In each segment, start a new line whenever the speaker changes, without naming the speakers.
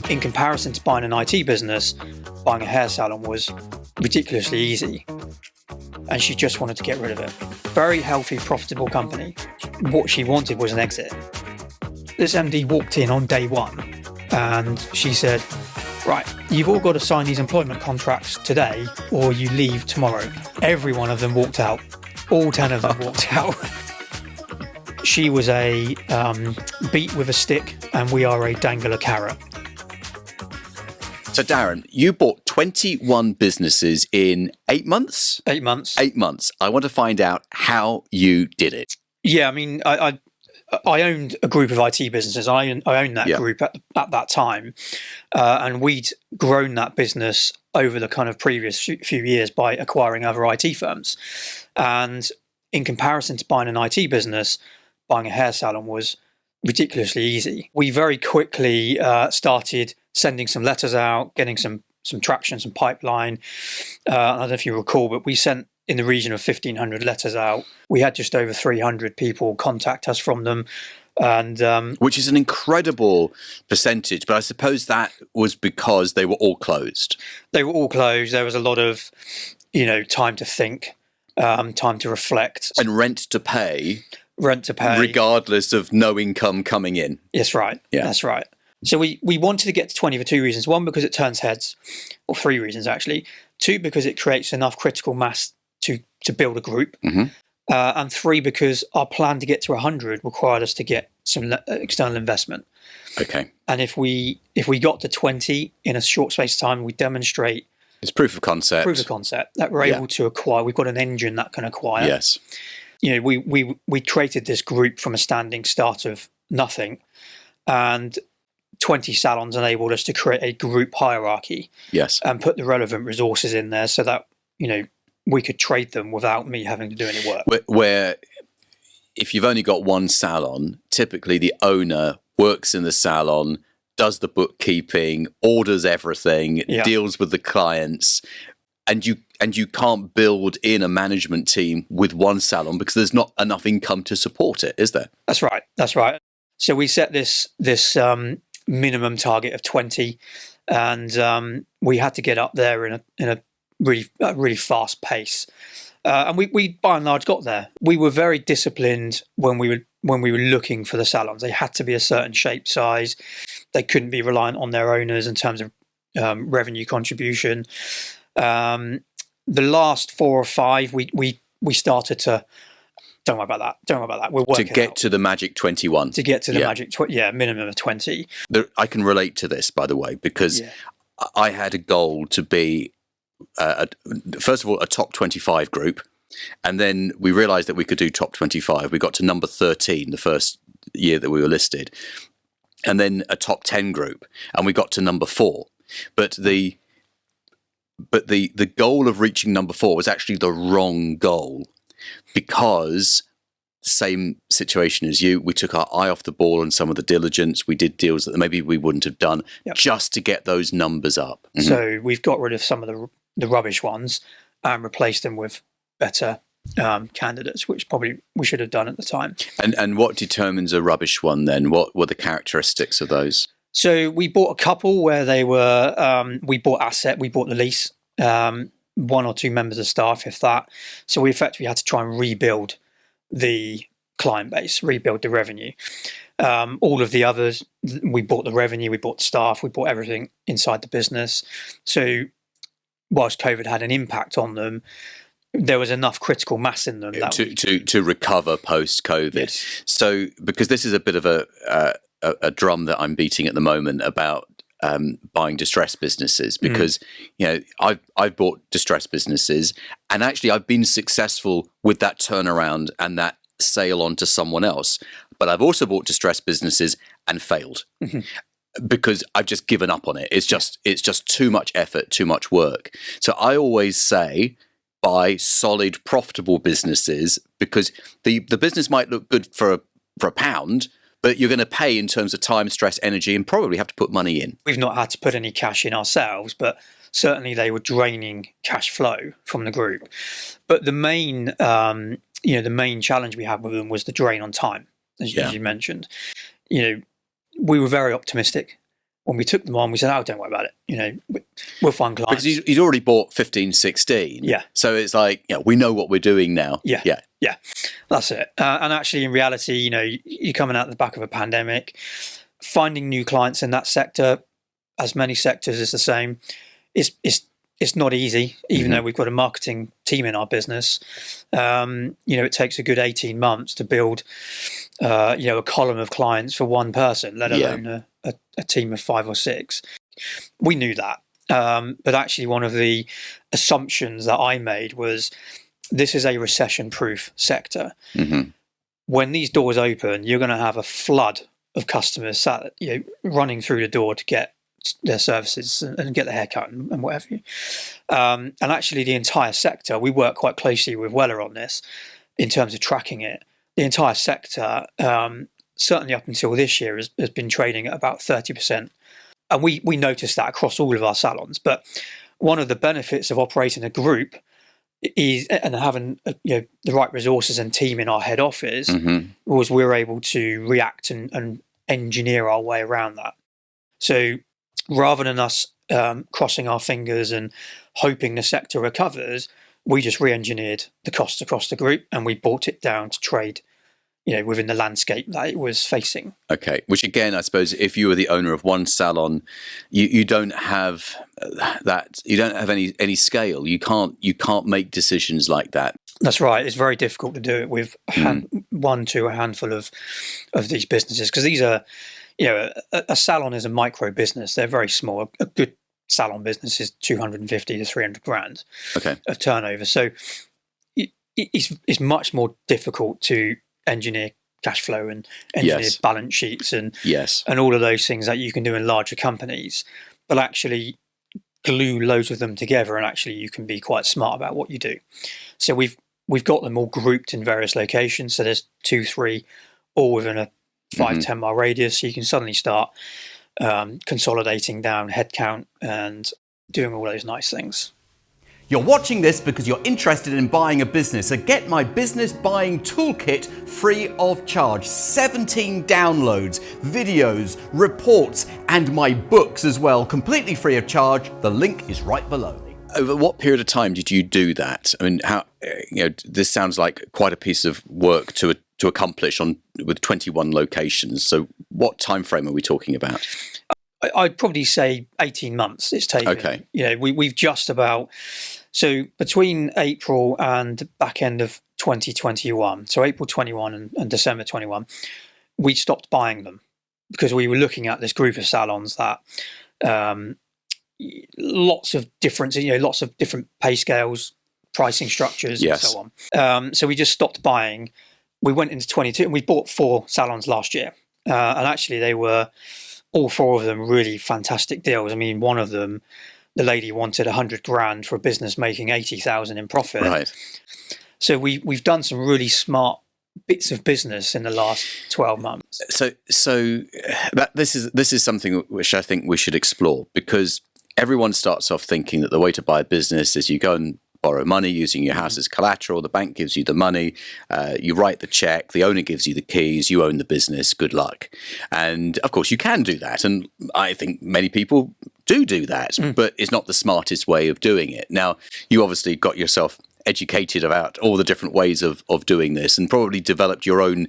in comparison to buying an IT business, buying a hair salon was ridiculously easy. And she just wanted to get rid of it. Very healthy, profitable company. What she wanted was an exit. This MD walked in on day one and she said, right, you've all got to sign these employment contracts today or you leave tomorrow. Every one of them walked out. All 10 of them walked out. She was a beat with a stick and we are a dangle a carrot.
So Darren, you bought 21 businesses in 8 months?
8 months.
8 months. I want to find out how you did it.
Yeah, I mean, I owned a group of IT businesses. I owned that group at that time. And we'd grown that business over the kind of previous few years by acquiring other IT firms. And in comparison to buying an IT business, buying a hair salon was ridiculously easy. We very quickly started sending some letters out, getting some traction, some pipeline. I don't know if you recall, but we sent in the region of 1,500 letters out. We had just over 300 people contact us from them. And
which is an incredible percentage, but I suppose that was because they were all closed.
They were all closed. There was a lot of, time to think, time to reflect.
And rent to pay. Regardless of no income coming in.
That's right. Yeah. That's right. So we wanted to get to 20 for two reasons. One, because it turns heads, or three reasons actually. Two, because it creates enough critical mass to build a group.
Mm-hmm.
And three, because our plan to get to 100 required us to get some external investment.
Okay.
And if we got to 20 in a short space of time, we demonstrate
it's proof of concept.
Proof of concept that we're able to acquire. We've got an engine that can acquire.
Yes.
We created this group from a standing start of nothing, and 20 salons enabled us to create a group hierarchy.
Yes.
And put the relevant resources in there so that we could trade them without me having to do any work.
Where if you've only got one salon, typically the owner works in the salon, does the bookkeeping, orders everything, deals with the clients, and you can't build in a management team with one salon because there's not enough income to support it, is there?
That's right. So we set this minimum target of 20, and we had to get up there in a really fast pace, and we by and large got there. We were very disciplined when we were looking for the salons. They had to be a certain shape, size. They couldn't be reliant on their owners in terms of revenue contribution. The last 4 or 5, we started to. Don't worry about that. We'll work
to get to the magic 21.
To get to the magic, minimum of 20.
I can relate to this, by the way, because I had a goal to be, first of all, a top 25 group. And then we realized that we could do top 25. We got to number 13 the first year that we were listed. And then a top 10 group. And we got to number 4. But the goal of reaching number 4 was actually the wrong goal. Because same situation as you, we took our eye off the ball on some of the diligence. We did deals that maybe we wouldn't have done just to get those numbers up. Mm-hmm.
So we've got rid of some of the rubbish ones and replaced them with better candidates, which probably we should have done at the time.
And what determines a rubbish one then? What were the characteristics of those?
So we bought a couple where they were, we bought the lease. 1 or 2 members of staff, if that. So we effectively had to try and rebuild the client base, rebuild the revenue. All of the others, we bought the revenue, we bought the staff, we bought everything inside the business. So whilst COVID had an impact on them, there was enough critical mass in them that
to recover post-COVID.
Yes.
So because this is a bit of a drum that I'm beating at the moment about buying distressed businesses, because I've bought distressed businesses, and actually I've been successful with that turnaround and that sale on to someone else. But I've also bought distressed businesses and failed because I've just given up on it. It's just too much effort, too much work. So I always say buy solid, profitable businesses, because the business might look good for a pound, but you're going to pay in terms of time, stress, energy, and probably have to put money in.
We've not had to put any cash in ourselves, but certainly they were draining cash flow from the group. But the main, the main challenge we had with them was the drain on time, as you mentioned. We were very optimistic. when we took them on, we said, "Oh, don't worry about it. We'll find clients."
Because he's already bought 15, 16.
Yeah.
So it's like, we know what we're doing now.
Yeah. That's it. And actually, in reality, you're coming out the back of a pandemic, finding new clients in that sector, as many sectors is the same. It's not easy, even though we've got a marketing team in our business. It takes a good 18 months to build, a column of clients for one person, let alone a team of 5 or 6. We knew that. But actually, one of the assumptions that I made was this is a recession-proof sector.
Mm-hmm.
When these doors open, you're going to have a flood of customers running through the door to get their services and get their haircut and whatever. And actually, the entire sector, we work quite closely with Weller on this in terms of tracking it. The entire sector, certainly up until this year, has been trading at about 30%. And we noticed that across all of our salons. But one of the benefits of operating a group is, and having the right resources and team in our head office, was we were able to react and engineer our way around that. So rather than us crossing our fingers and hoping the sector recovers, we just re-engineered the cost across the group, and we brought it down to trade within the landscape that it was facing.
Okay, which again, I suppose, if you were the owner of one salon, you don't have that. You don't have any scale. You can't make decisions like that.
That's right. It's very difficult to do it with one to a handful of these businesses, because these are, a salon is a micro business. They're very small. A good salon business is 250 to 300 grand of turnover. So it's much more difficult to engineer cash flow and engineer balance sheets and all of those things that you can do in larger companies, but actually glue loads of them together, and actually you can be quite smart about what you do. So we've got them all grouped in various locations. So there's 2, 3, all within a 5-10 mile radius. So you can suddenly start consolidating down headcount and doing all those nice things.
You're watching this because you're interested in buying a business, so get my business buying toolkit free of charge. 17 downloads, videos, reports, and my books as well, completely free of charge. The link is right below.
Over what period of time did you do that? I mean, how this sounds like quite a piece of work to accomplish with 21 locations. So, what time frame are we talking about?
I'd probably say 18 months it's taken.
Okay.
We've just about, so between April and back end of 2021, so April 21 and December 21, we stopped buying them because we were looking at this group of salons that lots of different pay scales, pricing structures, and so on. So we just stopped buying. We went into 22 and we bought 4 salons last year. And actually they were, all 4 of them, really fantastic deals. I mean, one of them, the lady wanted 100 grand for a business making 80,000 in profit.
Right.
So we've done some really smart bits of business in the last 12 months.
So this is something which I think we should explore, because everyone starts off thinking that the way to buy a business is you go and borrow money using your house as collateral. The bank gives you the money. You write the check. The owner gives you the keys. You own the business. Good luck. And of course, you can do that. And I think many people do that, but it's not the smartest way of doing it. Now, you obviously got yourself educated about all the different ways of doing this, and probably developed your own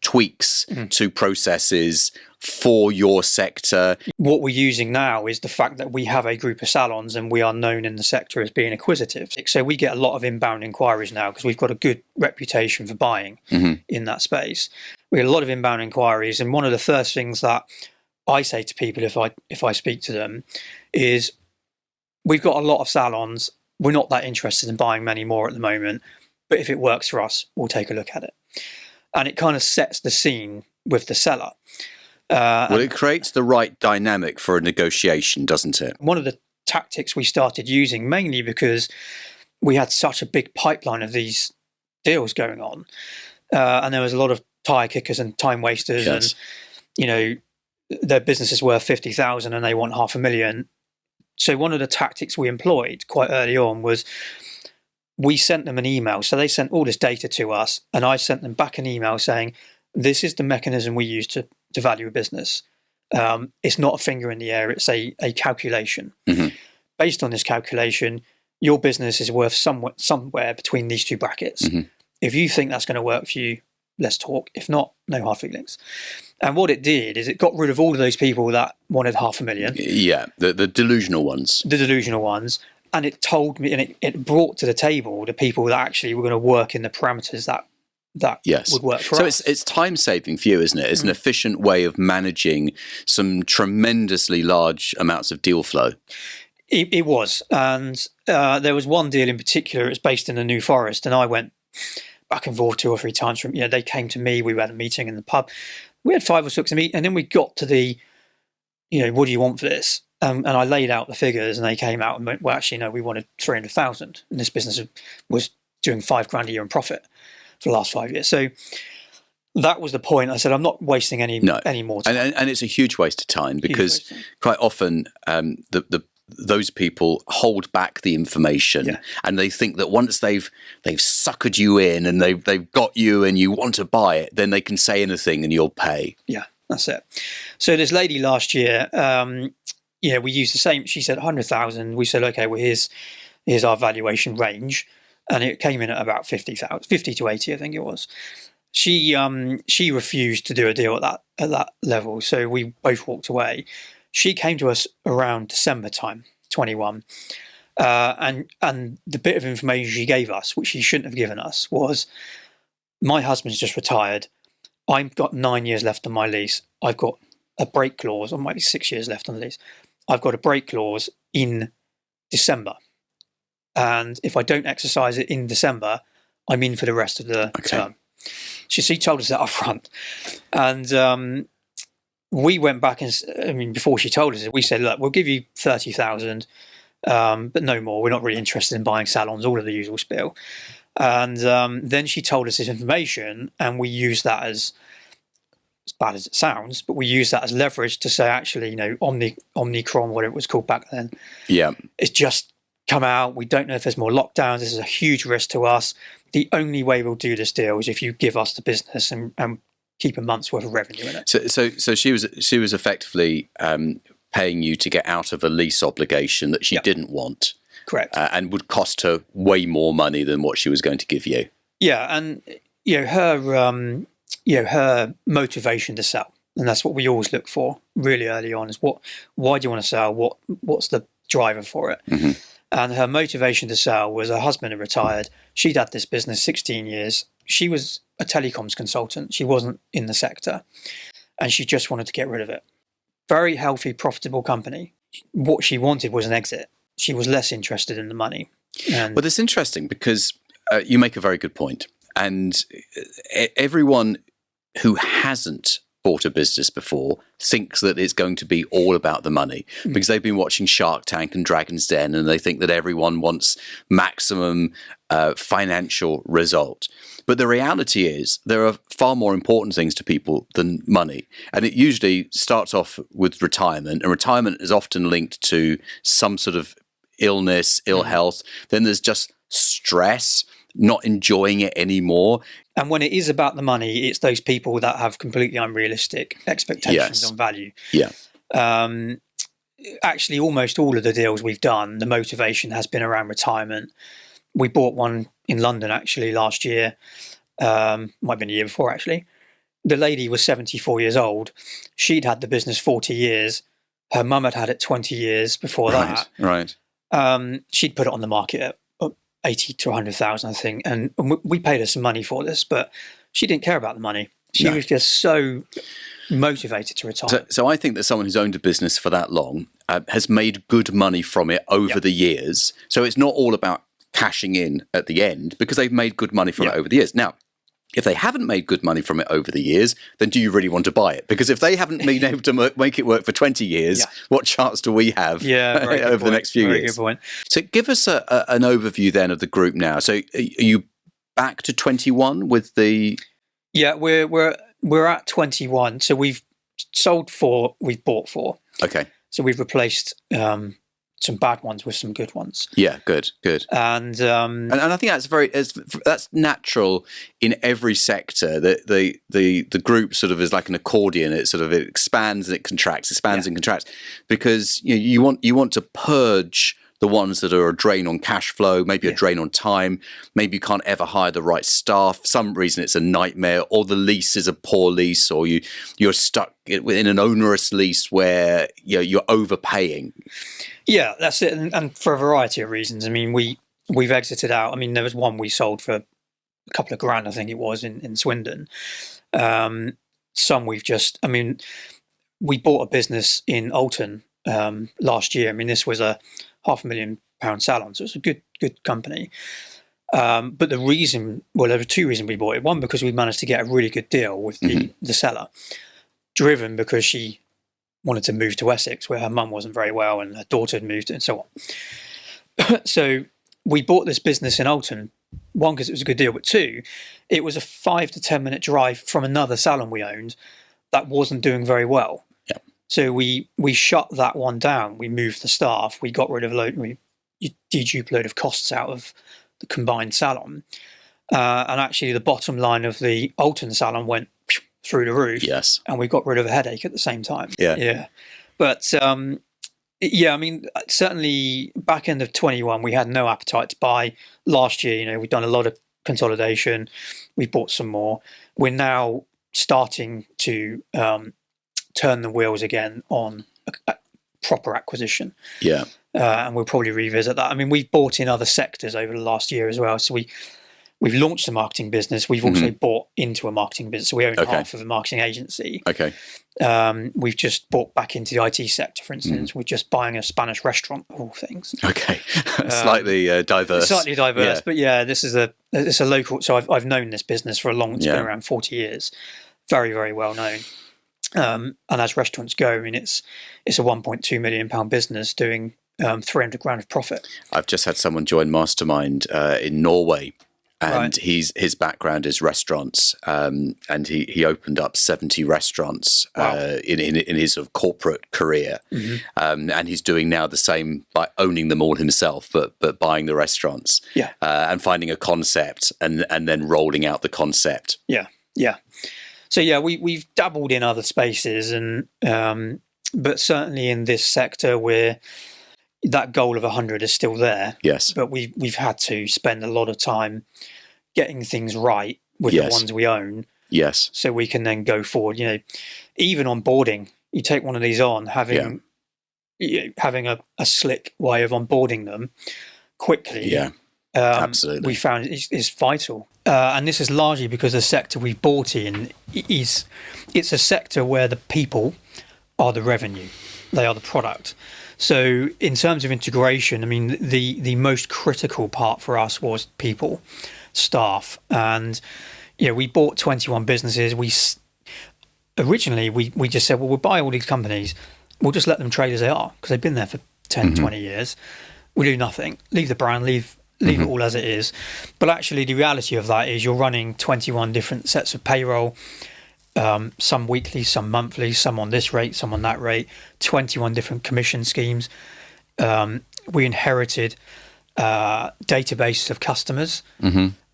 tweaks to processes for your sector.
What we're using now is the fact that we have a group of salons and we are known in the sector as being acquisitive. So we get a lot of inbound inquiries now because we've got a good reputation for buying in that space. We get a lot of inbound inquiries, and one of the first things that I say to people if I speak to them is, we've got a lot of salons. We're not that interested in buying many more at the moment, but if it works for us, we'll take a look at it. And it kind of sets the scene with the seller.
Well, it creates the right dynamic for a negotiation, doesn't it?
One of the tactics we started using, mainly because we had such a big pipeline of these deals going on, and there was a lot of tire kickers and time wasters, and their business is worth 50,000 and they want 500,000. So one of the tactics we employed quite early on was we sent them an email. So they sent all this data to us, and I sent them back an email saying, this is the mechanism we use to value a business. It's not a finger in the air. It's a calculation.
Mm-hmm.
Based on this calculation, your business is worth somewhere between these two brackets.
Mm-hmm.
If you think that's going to work for you, let's talk. If not, no hard feelings. And what it did is it got rid of all of those people that wanted $500,000.
Yeah, the delusional ones.
The delusional ones. And it told me, and it brought to the table the people that actually were going to work in the parameters that would work for us.
So it's time saving for you, isn't it? It's an efficient way of managing some tremendously large amounts of deal flow.
It was. And there was one deal in particular. It's based in the New Forest, and I went back and forth 2 or 3 times. They came to me. We had a meeting in the pub. We had 5 or 6 meet, and then we got to the, what do you want for this? And I laid out the figures, and they came out and went, well, actually, no, we wanted 300,000, and this business was doing $5,000 a year in profit for the last 5 years. So that was the point. I said, I'm not wasting any more time.
And it's a huge waste of time, because quite often those people hold back the information, and they think that once they've suckered you in and they've got you and you want to buy it, then they can say anything and you'll pay.
Yeah, that's it. So this lady last year, we used the same. She said 100,000. We said, okay, well, here's our valuation range, and it came in at about 50,000, 50 to 80, I think it was. She refused to do a deal at that level, so we both walked away. She came to us around December time, 21, and the bit of information she gave us, which she shouldn't have given us, was, my husband's just retired. I've got 9 years left on my lease. I've got a break clause, or maybe 6 years left on the lease. I've got a break clause in December, and if I don't exercise it in December, I'm in for the rest of the term. She told us that up front, and we went back and, before she told us it, we said, look, we'll give you 30,000, but no more. We're not really interested in buying salons, all of the usual spiel. And then she told us this information, and we used that as bad as it sounds, but we used that as leverage to say, actually, Omicron, whatever it was called back then, it's just come out. We don't know if there's more lockdowns. This is a huge risk to us. The only way we'll do this deal is if you give us the business and keep a month's worth of revenue in it.
So she was effectively paying you to get out of a lease obligation that she didn't want.
Correct.
And would cost her way more money than what she was going to give you. Yeah,
and her motivation to sell, and that's what we always look for really early on, is why do you want to sell? What's the driver for it?
Mm-hmm.
And her motivation to sell was her husband had retired. She'd had this business 16 years. She was a telecoms consultant. She wasn't in the sector, and she just wanted to get rid of it. Very healthy, profitable company. What she wanted was an exit. She was less interested in the money. Well,
it's interesting because you make a very good point. And everyone who hasn't bought a business before thinks that it's going to be all about the money, because they've been watching Shark Tank and Dragon's Den, and they think that everyone wants maximum financial result. But the reality is there are far more important things to people than money. And it usually starts off with retirement, and retirement is often linked to some sort of illness, ill health. Then there's just stress, not enjoying it anymore.
And when it is about the money, it's those people that have completely unrealistic expectations on value.
Yeah.
Actually, almost all of the deals we've done, the motivation has been around retirement. We bought one in London, actually, last year. Might have been a year before, actually. The lady was 74 years old. She'd had the business 40 years. Her mum had had it 20 years before that.
Right.
She'd put it on the market at 80 to 100,000, I think. And we paid her some money for this, but she didn't care about the money. She was just so motivated to retire.
So I think that someone who's owned a business for that long has made good money from it over the years. So it's not all about cashing in at the end, because they've made good money from it over the years. Now, if they haven't made good money from it over the years, then do you really want to buy it? Because if they haven't been able to make it work for 20 years, what chance do we have over the next few years? Good point. So give us an overview then of the group now. So are you back to 21 with the...
Yeah, we're at 21. So we've sold 4, we've bought 4.
Okay.
So we've replaced some bad ones with some good ones.
Yeah, good.
And
I think that's natural in every sector. The group sort of is like an accordion. It expands and it contracts, and contracts, because you want to purge the ones that are a drain on cash flow, maybe a drain on time, maybe you can't ever hire the right staff. For some reason it's a nightmare, or the lease is a poor lease, or you're stuck within an onerous lease where you're overpaying. Yeah,
that's it, and for a variety of reasons. I mean, we've exited out. I mean, there was one we sold for a couple of grand, I think it was, in Swindon. Some we've just, I mean, we bought a business in Alton last year. I mean, this was a £500,000 salon, so it's a good company. But the reason, well, there were two reasons we bought it. One, because we managed to get a really good deal with the seller, driven because she wanted to move to Essex, where her mum wasn't very well and her daughter had moved, and so on. So we bought this business in Alton, one, because it was a good deal, but two, it was a 5 to 10 minute drive from another salon we owned that wasn't doing very well.
Yeah.
So we shut that one down. We moved the staff. We got rid of we dedupe a load of costs out of the combined salon. And actually the bottom line of the Alton salon went through the roof.
Yes.
And we got rid of a headache at the same time.
Yeah.
Yeah. But I mean, certainly back end of 21, we had no appetite to buy. Last year, we've done a lot of consolidation. We bought some more. We're now starting to turn the wheels again on a proper acquisition.
Yeah.
And we'll probably revisit that. I mean, we've bought in other sectors over the last year as well. So we've launched a marketing business. We've also bought into a marketing business. So we own half of a marketing agency.
Okay.
We've just bought back into the IT sector, for instance. We're just buying a Spanish restaurant, of all things.
Okay. Slightly diverse.
Slightly diverse, but yeah, it's a local. So I've known this business for a long. It's been around 40 years. Very, very well known. And as restaurants go, I mean, it's a £1.2 million business doing 300 grand of profit.
I've just had someone join Mastermind in Norway. And his background is restaurants, and he opened up 70 restaurants in his sort of corporate career, and he's doing now the same by owning them all himself, but buying the restaurants, and finding a concept and then rolling out the concept.
Yeah. So we've dabbled in other spaces, and but certainly in this sector where that goal of 100 is still there.
Yes.
But we've had to spend a lot of time getting things right with the ones we own.
Yes.
So we can then go forward. Even onboarding, you take one of these on, having a slick way of onboarding them quickly.
Yeah. Absolutely.
We found is vital. And this is largely because the sector we've bought in it's a sector where the people are the revenue. They are the product. So in terms of integration, I mean, the most critical part for us was people, staff. And, we bought 21 businesses. Originally, we just said, well, we'll buy all these companies. We'll just let them trade as they are because they've been there for 10, 20 years. We'll do nothing. Leave the brand, leave it all as it is. But actually, the reality of that is you're running 21 different sets of payroll, some weekly, some monthly, some on this rate, some on that rate, 21 different commission schemes. We inherited databases of customers,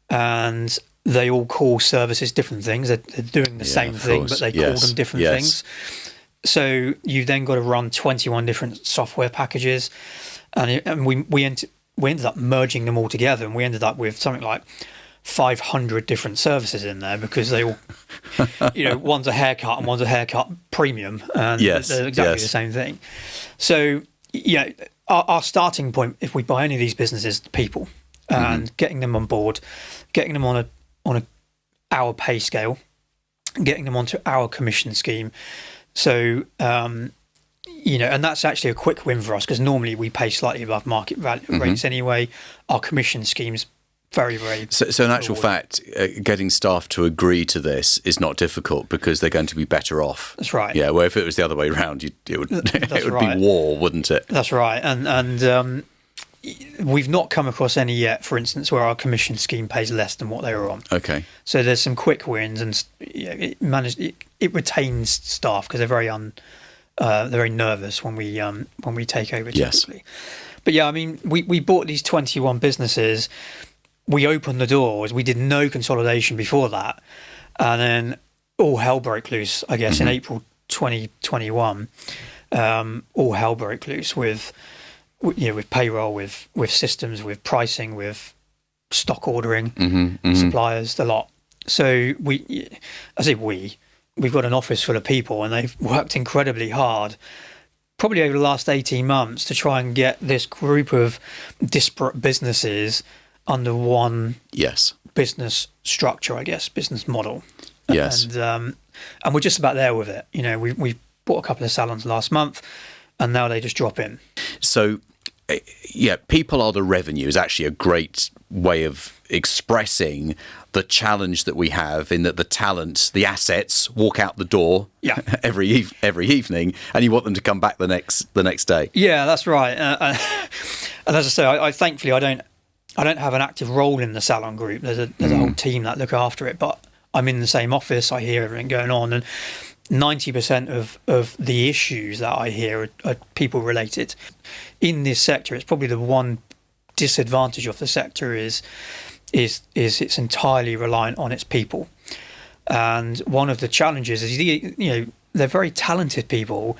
and they all call services different things. They're doing the same thing, but they call them different things. So you then got to run 21 different software packages, and we ended up merging them all together, and we ended up with something like 500 different services in there because they all, one's a haircut and one's a haircut premium, and they're exactly the same thing. So, our starting point, if we buy any of these businesses, is the people, and getting them on board, getting them on a our pay scale, getting them onto our commission scheme. So, and that's actually a quick win for us because normally we pay slightly above market rates anyway. Our commission scheme's very, very.
So in actual fact, getting staff to agree to this is not difficult because they're going to be better off.
That's right.
Yeah. Well, if it was the other way around, it would be war, wouldn't it?
That's right. And we've not come across any yet, for instance, where our commission scheme pays less than what they were on.
Okay.
So there's some quick wins, and it retains staff because they're very They're very nervous when we take over typically.
Yes.
But yeah, I mean, we bought these 21 businesses. We opened the doors. We did no consolidation before that, and then all hell broke loose. I guess in April 2021, all hell broke loose with payroll, with systems, with pricing, with stock ordering, suppliers, the lot. So we've got an office full of people, and they've worked incredibly hard, probably over the last 18 months, to try and get this group of disparate businesses under one business structure, I guess, business model.
Yes.
And we're just about there with it. We bought a couple of salons last month, and now they just drop in.
So, people are the revenue is actually a great way of expressing the challenge that we have, in that the talent, the assets, walk out the door every evening, and you want them to come back the next day.
Yeah, that's right. And as I say, I thankfully I don't have an active role in the salon group. There's a whole team that look after it, but I'm in the same office. I hear everything going on, and 90% of the issues that I hear are people related. In this sector, it's probably the one disadvantage of the sector is it's entirely reliant on its people. And one of the challenges is, they're very talented people,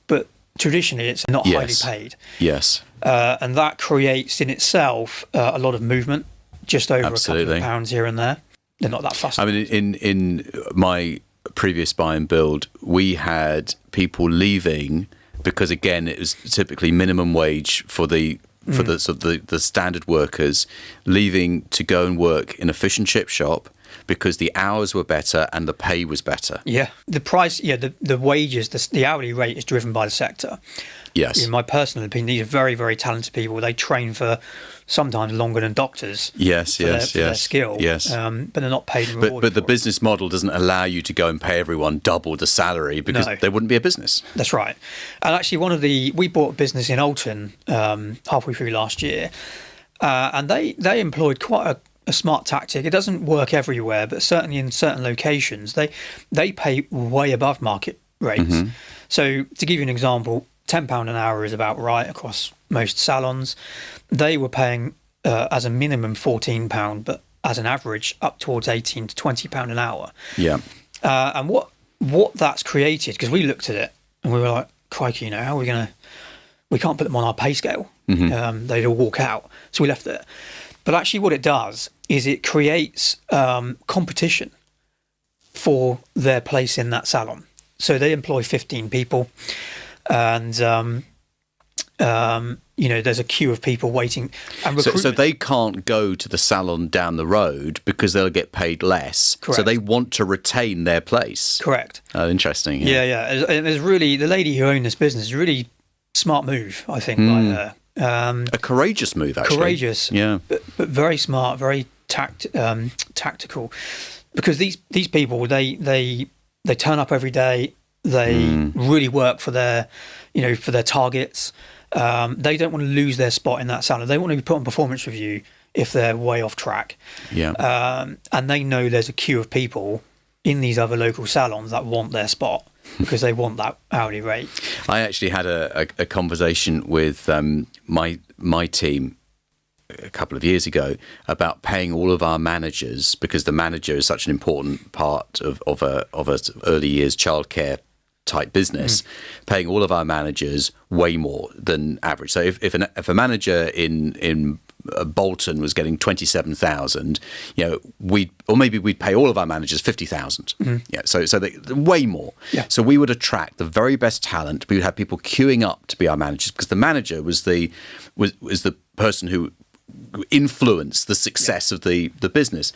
but traditionally it's not highly paid.
Yes.
And that creates in itself a lot of movement, just over a couple of pounds here and there. They're not that fussy.
I mean, in my previous buy and build, we had people leaving because, again, it was typically minimum wage for the standard workers, leaving to go and work in a fish and chip shop because the hours were better and the pay was better.
Yeah, the price, the wages, the hourly rate is driven by the sector.
Yes.
In my personal opinion, these are very, very talented people. They train for sometimes longer than doctors.
Yes,
for their skill.
Yes.
But they're not paid and rewarded.
But the business model doesn't allow you to go and pay everyone double the salary because there wouldn't be a business.
That's right. And actually, we bought a business in Alton halfway through last year, and they employed quite a smart tactic. It doesn't work everywhere, but certainly in certain locations, they pay way above market rates. So to give you an example, £10 an hour is about right across most salons. They were paying as a minimum £14, but as an average up towards £18 to £20 an hour. Yeah. And what that's created, because we looked at it and we were like, crikey, how are we going to? We can't put them on our pay scale. They'd all walk out. So we left it. But actually, what it does is it creates competition for their place in that salon. So they employ 15 people. And there's a queue of people waiting. And
so they can't go to the salon down the road because they'll get paid less.
Correct.
So they want to retain their place.
Correct.
Oh, interesting.
Yeah. And there's really, the lady who owned this business, is a really smart move, I think, by her.
A courageous move, actually.
Courageous.
Yeah.
But very smart, very tactical. Because these people, they turn up every day. They really work for their targets. They don't want to lose their spot in that salon. They want to be put on performance review if they're way off track. Yeah. And they know there's a queue of people in these other local salons that want their spot because they want that hourly rate.
I actually had a conversation with my team a couple of years ago about paying all of our managers, because the manager is such an important part of a early years childcare type business, paying all of our managers way more than average. So if a manager in Bolton was getting 27,000, we'd pay all of our managers 50,000. Yeah, so they way more. Yeah. So we would attract the very best talent. We would have people queuing up to be our managers because the manager was the person who influence the success of the business.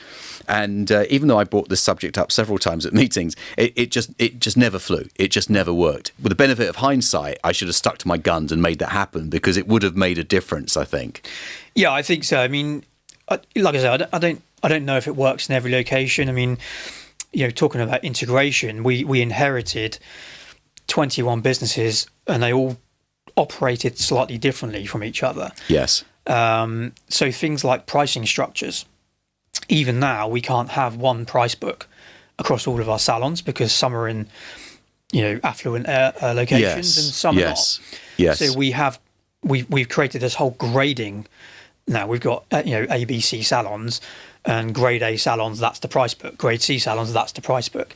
And even though I brought this subject up several times at meetings, it just never flew. It just never worked. With the benefit of hindsight, I should have stuck to my guns and made that happen because it would have made a difference, I think.
Yeah, I think so. I mean, like I said, I don't know if it works in every location. I mean, talking about integration, we inherited 21 businesses and they all operated slightly differently from each other.
Yes.
So things like pricing structures, even now we can't have one price book across all of our salons because some are in affluent locations, and some are not.
Yes.
So we've created this whole grading. Now we've got ABC salons and grade A salons. That's the price book. Grade C salons. That's the price book.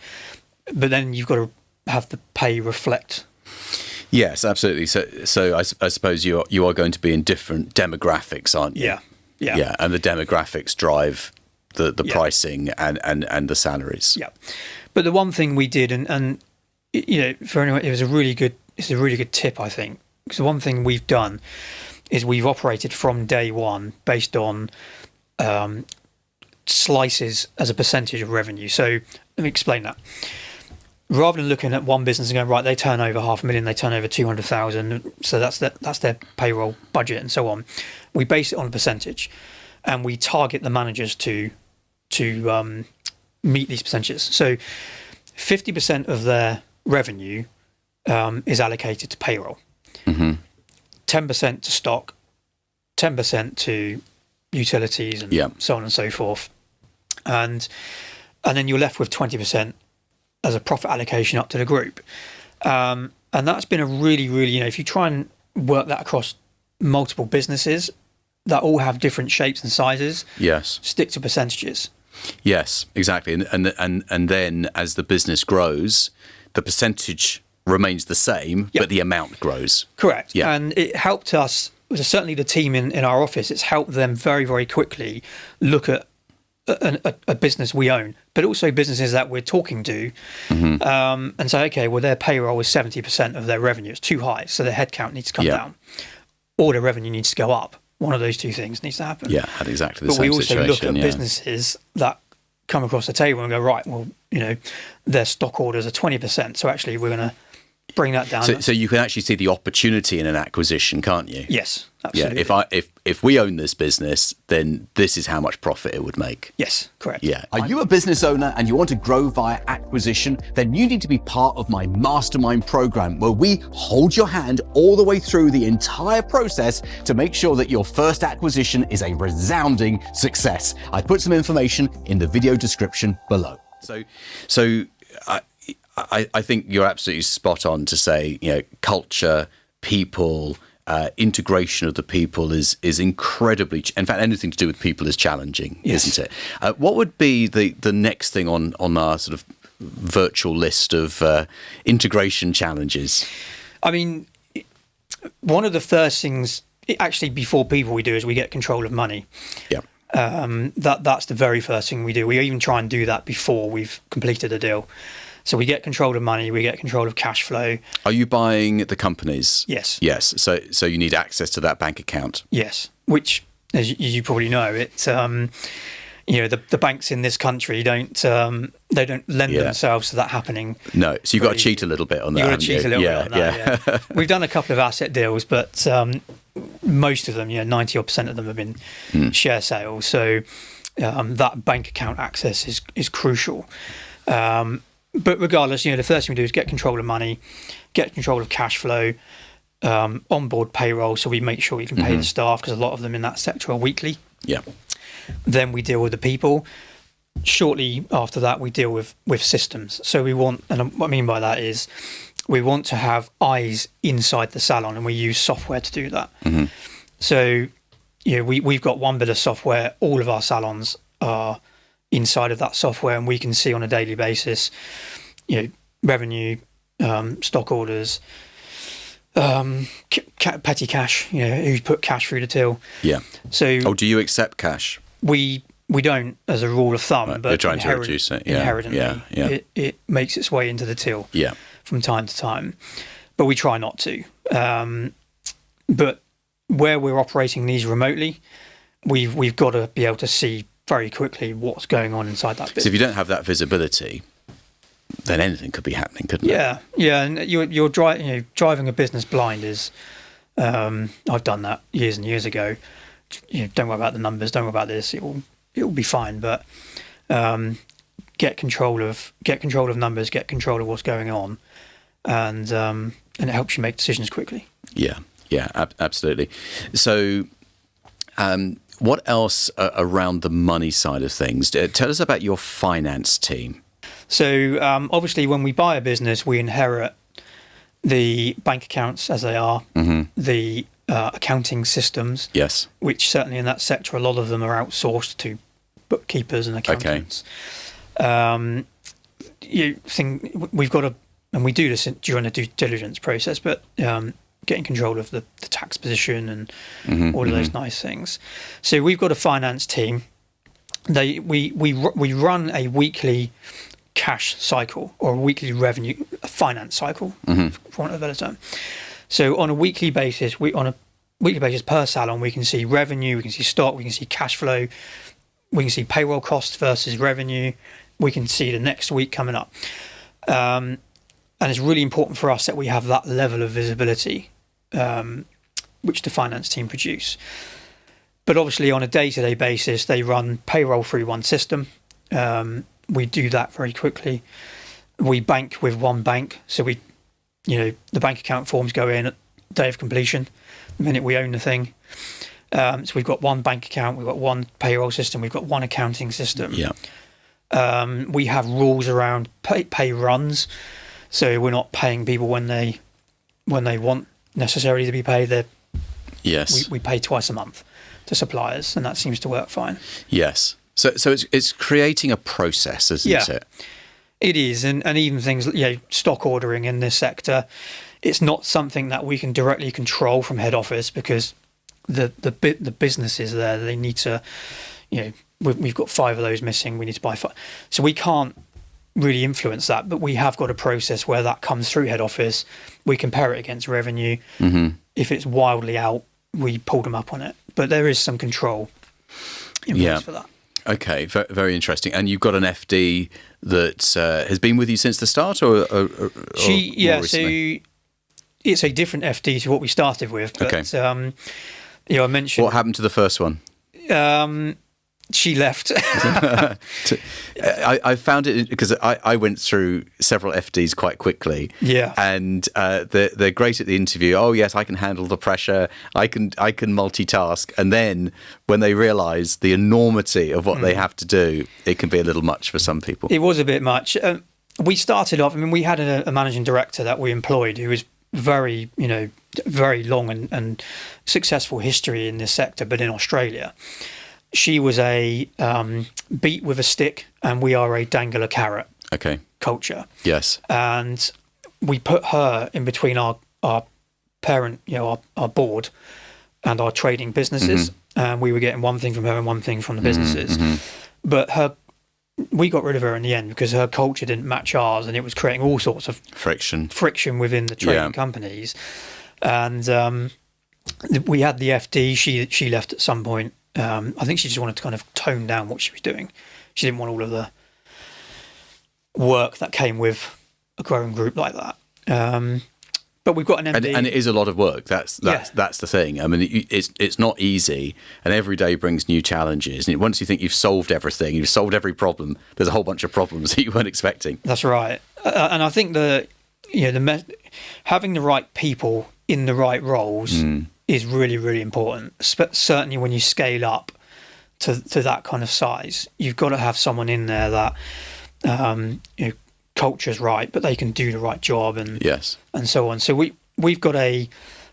But then you've got to have the pay reflect.
Yes, absolutely. So I suppose you are going to be in different demographics, aren't you?
Yeah.
And the demographics drive the pricing and the salaries.
Yeah. But the one thing we did, and for anyone, it's a really good tip, I think. Because the one thing we've done is we've operated from day one based on slices as a percentage of revenue. So let me explain that. Rather than looking at one business and going, right, they turn over 500,000, they turn over 200,000, so that's their payroll budget and so on. We base it on a percentage, and we target the managers to meet these percentages. So 50% of their revenue is allocated to payroll, 10% to stock, 10% to utilities, and so on and so forth, and then you're left with 20% as a profit allocation up to the group. And that's been a really, really, if you try and work that across multiple businesses that all have different shapes and sizes, stick to percentages.
Yes, exactly. And then as the business grows, the percentage remains the same, but the amount grows.
Correct.
Yeah.
And it helped us, certainly the team in our office, it's helped them very, very quickly look at a business we own, but also businesses that we're talking to, and say, okay, well, their payroll is 70% of their revenue. It's too high, so their headcount needs to come down, or their revenue needs to go up. One of those two things needs to happen.
Yeah, had exactly the
but
same
we also
situation.
look at businesses that come across the table and go, right, well, their stock orders are 20%, so actually we're going to bring that down.
So you can actually see the opportunity in an acquisition, can't you?
Yes, absolutely.
Yeah, if we own this business, then this is how much profit it would make.
Yes, correct.
Yeah.
Are you a business owner and you want to grow via acquisition? Then you need to be part of my mastermind program, where we hold your hand all the way through the entire process to make sure that your first acquisition is a resounding success. I put some information in the video description below.
So I think you're absolutely spot on to say, culture, people, integration of the people is incredibly, in fact, anything to do with people is challenging, isn't it? What would be the next thing on our sort of virtual list of integration challenges?
I mean, one of the first things, actually, before people we do is we get control of money.
Yeah.
That's the very first thing we do. We even try and do that before we've completed a deal. So we get control of money, we get control of cash flow.
Are you buying the companies?
Yes.
Yes. So you need access to that bank account.
Yes. Which, as you probably know, it's the banks in this country don't lend themselves to that happening.
No. So you've got to cheat a little bit on that.
You've got to cheat a little bit on that. Yeah. We've done a couple of asset deals, but most of them, 90% of them have been share sales. So that bank account access is crucial. But regardless, the first thing we do is get control of money, get control of cash flow, onboard payroll, so we make sure we can pay the staff, because a lot of them in that sector are weekly.
Yeah.
Then we deal with the people. Shortly after that, we deal with systems. So we want, and what I mean by that is, we want to have eyes inside the salon, and we use software to do that. So, we've got one bit of software. All of our salons are inside of that software, and we can see on a daily basis, revenue, stock orders, petty cash, who's put cash through the till. Yeah. So,
do you accept cash?
We don't, as a rule of thumb,
right,
but
you're trying to reduce it.
Inherently, it makes its way into the till. From time to time, but we try not to. But where we're operating these remotely, we've got to be able to see very quickly what's going on inside that business.
So if you don't have that visibility, then anything could be happening, couldn't it?
Yeah, and you're driving a business blind is. I've done that years and years ago. Don't worry about the numbers. Don't worry about this. It will be fine. But get control of numbers. Get control of what's going on, and it helps you make decisions quickly.
Yeah, absolutely. So. What else around the money side of things? Tell us about your finance team.
So obviously, when we buy a business, we inherit the bank accounts as they are, the accounting systems.
Yes.
Which certainly in that sector, a lot of them are outsourced to bookkeepers and accountants. You think we've got to, and we do this during the due diligence process, but getting control of the tax position and all of those nice things. So we've got a finance team. We run a weekly cash cycle or a weekly revenue finance cycle, for want of a better term. So on a weekly basis, per salon, we can see revenue, we can see stock, we can see cash flow, we can see payroll costs versus revenue, we can see the next week coming up. And it's really important for us that we have that level of visibility, which the finance team produce. But obviously on a day-to-day basis, they run payroll through one system. We do that very quickly. We bank with one bank. So the bank account forms go in at day of completion, the minute we own the thing. So we've got one bank account, we've got one payroll system, we've got one accounting system.
Yeah.
We have rules around pay runs. So we're not paying people when they want necessarily to be paid.
Yes.
We pay twice a month to suppliers, and that seems to work fine.
Yes. So it's creating a process, isn't it?
It is, and even things, stock ordering in this sector, it's not something that we can directly control from head office because the businesses there, they need to, we've got 5 of those missing, we need to buy 5. So we can't really influence that, but we have got a process where that comes through head office. We compare it against revenue. If it's wildly out, we pull them up on it. But there is some control in place for that. Okay,
very interesting. And you've got an FD that has been with you since the start, or
so it's a different FD to what we started with. But, I mentioned...
What happened to the first one?
She left.
I found it because I went through several FDs quite quickly.
Yeah,
and they're great at the interview. Oh yes, I can handle the pressure. I can multitask. And then when they realise the enormity of what they have to do, it can be a little much for some people.
It was a bit much. We started off. I mean, we had a managing director that we employed who was very long and successful history in this sector, but in Australia. She was a beat with a stick, and we are a dangle a carrot culture.
Yes.
And we put her in between our parent, our board and our trading businesses. And we were getting one thing from her and one thing from the businesses. But we got rid of her in the end because her culture didn't match ours, and it was creating all sorts of friction within the trading companies. And we had the FD. She left at some point. I think she just wanted to kind of tone down what she was doing. She didn't want all of the work that came with a growing group like that. But we've got an MD,
and it is a lot of work. That's the thing. I mean, it's not easy, and every day brings new challenges. And once you think you've solved everything, you've solved every problem, there's a whole bunch of problems that you weren't expecting.
That's right. And I think having the right people in the right roles is really, really important. Certainly when you scale up to that kind of size, you've got to have someone in there that culture's right, but they can do the right job and so on. So we've got a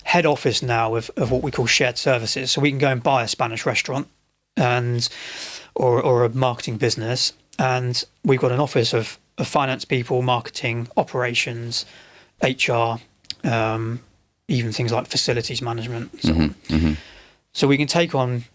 head office now of what we call shared services. So we can go and buy a Spanish restaurant or a marketing business, and we've got an office of finance people, marketing, operations, HR, even things like facilities management and so on. So we can take on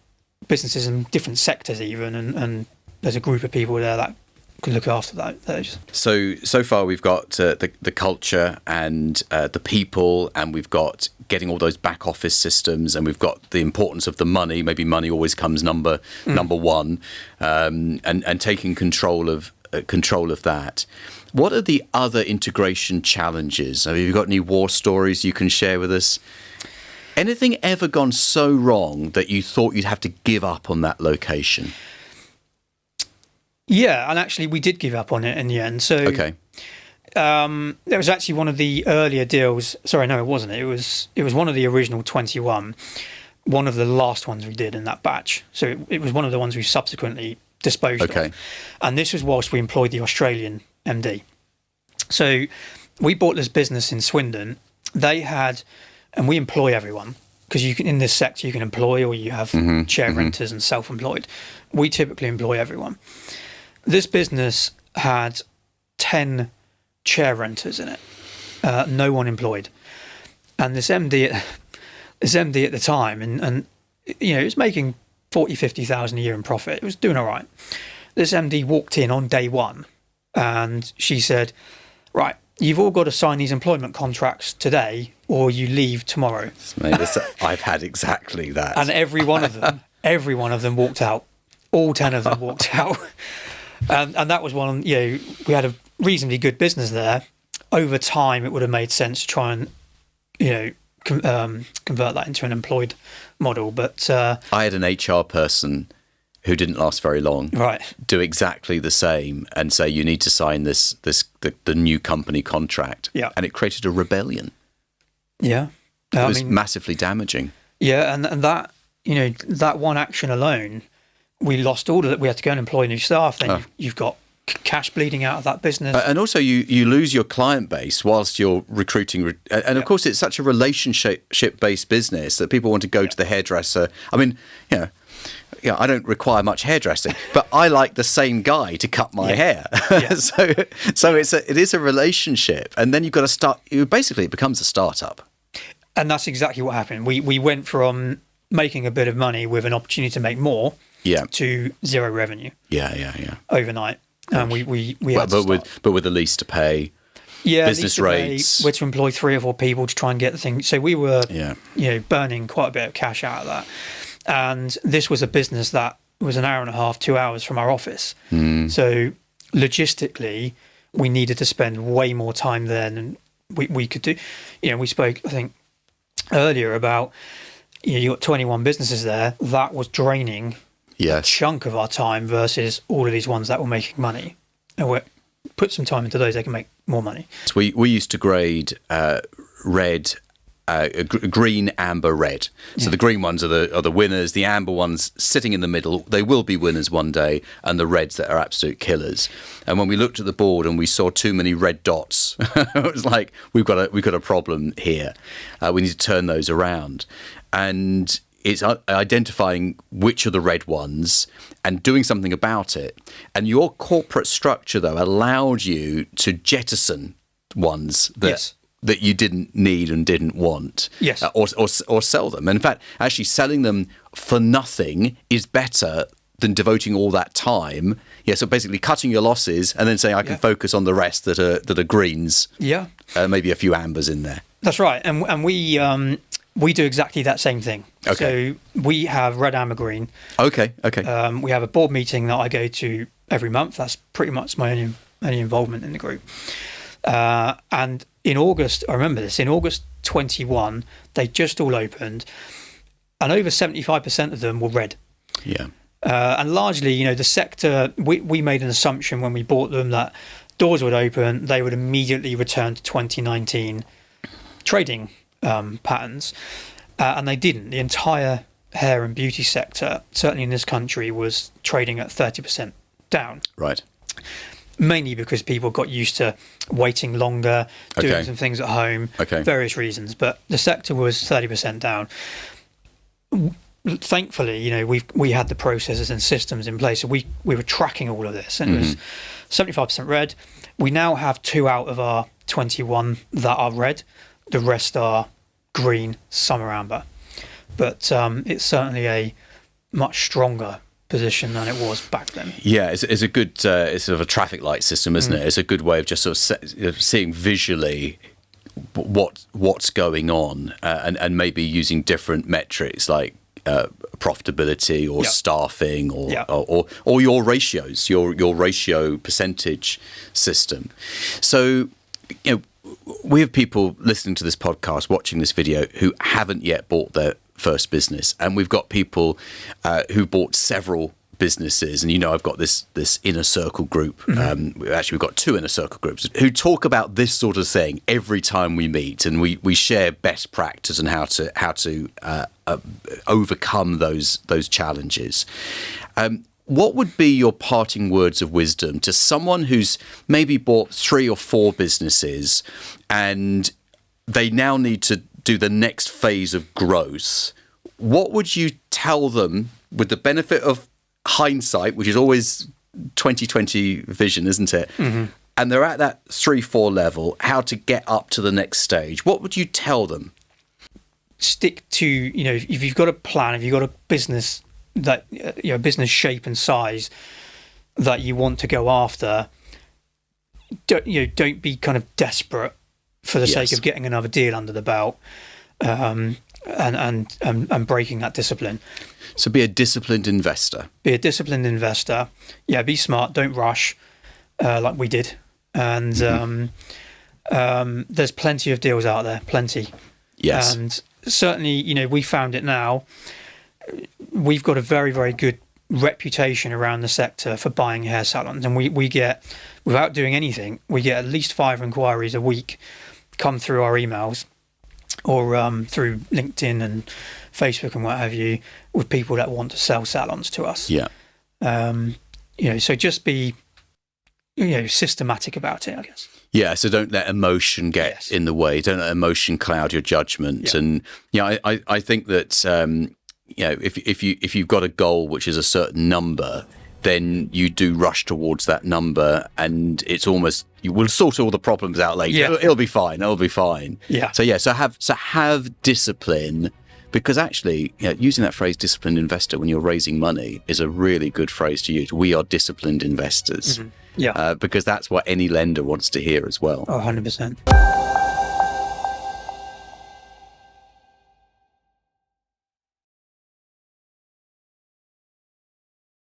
businesses in different sectors even, and there's a group of people there that can look after those.
So far we've got the culture and the people, and we've got getting all those back office systems, and we've got the importance of the money. Maybe money always comes number one, and taking control of that. What are the other integration challenges? Have you got any war stories you can share with us? Anything ever gone so wrong that you thought you'd have to give up on that location?
Yeah, and actually we did give up on it in the end. So there was actually one of the earlier deals. Sorry, no, it wasn't. It was one of the original 21. One of the last ones we did in that batch. So it was one of the ones we subsequently disposed of. And this was whilst we employed the Australian MD. So we bought this business in Swindon. They had, and we employ everyone, because you can, in this sector, you can employ or you have chair renters and self-employed. We typically employ everyone. This business had 10 chair renters in it, no one employed. And this MD at the time, and you know, it was making 40, 50,000 a year in profit. It was doing all right. This MD walked in on day one and she said, right, you've all got to sign these employment contracts today or you leave tomorrow.
I've had exactly that.
And every one of them walked out. All 10 of them walked out. And that was one, you know, we had a reasonably good business there. Over time, it would have made sense to try and, you know, convert that into an employed model. But
I had an HR person who didn't last very long,
right,
do exactly the same and say, you need to sign the new company contract.
Yeah.
And it created a rebellion.
Yeah.
It was massively damaging.
Yeah. And that, you know, that one action alone, we lost all of it. We had to go and employ new staff. Then you've got cash bleeding out of that business.
And also you lose your client base whilst you're recruiting. And of course, it's such a relationship-based business that people want to go to the hairdresser. I mean, yeah, I don't require much hairdressing, but I like the same guy to cut my hair.
Yeah.
so it is a relationship. And then you've got to start, basically it becomes a startup.
And that's exactly what happened. We went from making a bit of money with an opportunity to make more to zero revenue.
Yeah.
Overnight. And we had to start.
but with a lease to pay.
Yeah,
business rates.
We had to employ 3 or 4 people to try and get the thing. So we were, burning quite a bit of cash out of that. And this was a business that was an hour and a half, 2 hours from our office. So logistically, we needed to spend way more time there than we could do. You know, we spoke, I think, earlier about, you got 21 businesses there. That was draining a chunk of our time versus all of these ones that were making money. And we put some time into those, they can make more money.
So we used to grade red, green, amber, red. So the green ones are the winners. The amber ones sitting in the middle, they will be winners one day, and the reds that are absolute killers. And when we looked at the board and we saw too many red dots, it was like we've got a problem here. We need to turn those around, and it's identifying which are the red ones and doing something about it. And your corporate structure, though, allowed you to jettison ones that you didn't need and didn't want, or sell them. And in fact, actually selling them for nothing is better than devoting all that time. Yeah, so basically cutting your losses and then saying I can focus on the rest that are greens. Yeah, maybe a few ambers in there.
That's right, and we do exactly that same thing. Okay. So we have red, amber, green.
Okay.
We have a board meeting that I go to every month. That's pretty much my only involvement in the group. And in August, I remember this, in August 21, they just all opened, and over 75% of them were red.
Yeah.
And largely, you know, the sector, we made an assumption when we bought them that doors would open, they would immediately return to 2019 trading patterns, and they didn't. The entire hair and beauty sector, certainly in this country, was trading at 30% down.
Right.
Mainly because people got used to waiting longer, doing some things at home, various reasons. But the sector was 30% down. Thankfully, you know, we had the processes and systems in place, so we were tracking all of this, and it was 75% red. We now have 2 out of our 21 that are red. The rest are green, some are amber. But it's certainly a much stronger position than it was back then.
Yeah, it's a good, it's sort of a traffic light system, isn't it? It's a good way of just sort of seeing visually what's going on, and maybe using different metrics like profitability or staffing or your ratios, your ratio percentage system. So, you know, we have people listening to this podcast, watching this video, who haven't yet bought their first business, and we've got people who bought several businesses. And you know, I've got this inner circle group. Actually, we've got 2 inner circle groups who talk about this sort of thing every time we meet, and we share best practice and how to overcome those challenges. what would be your parting words of wisdom to someone who's maybe bought 3 or 4 businesses and they now need to do the next phase of growth? What would you tell them with the benefit of hindsight, which is always 2020 vision, isn't it? Mm-hmm. And they're at that 3-4 level, how to get up to the next stage? What would you tell them?
Stick to, if you've got a plan, if you've got a business that, business shape and size that you want to go after, don't be kind of desperate for the sake of getting another deal under the belt, and breaking that discipline.
So be a disciplined investor.
Be a disciplined investor. Yeah, be smart. Don't rush, like we did. And there's plenty of deals out there, plenty.
Yes.
And certainly, we found it now. We've got a very, very good reputation around the sector for buying hair salons, and we get, without doing anything, we get at least 5 inquiries a week come through our emails or through LinkedIn and Facebook and what have you, with people that want to sell salons to us.
Yeah.
So just be, systematic about it, I guess.
Yeah, so don't let emotion get in the way. Don't let emotion cloud your judgment. Yeah. And I think that if you've got a goal which is a certain number, then you do rush towards that number, and it's almost, you will sort all the problems out later. Yeah. It'll be fine. It'll be fine.
Yeah.
So have discipline, because actually, using that phrase "disciplined investor" when you're raising money is a really good phrase to use. We are disciplined investors.
Mm-hmm. Yeah.
Because that's what any lender wants to hear as well.
Oh, 100%.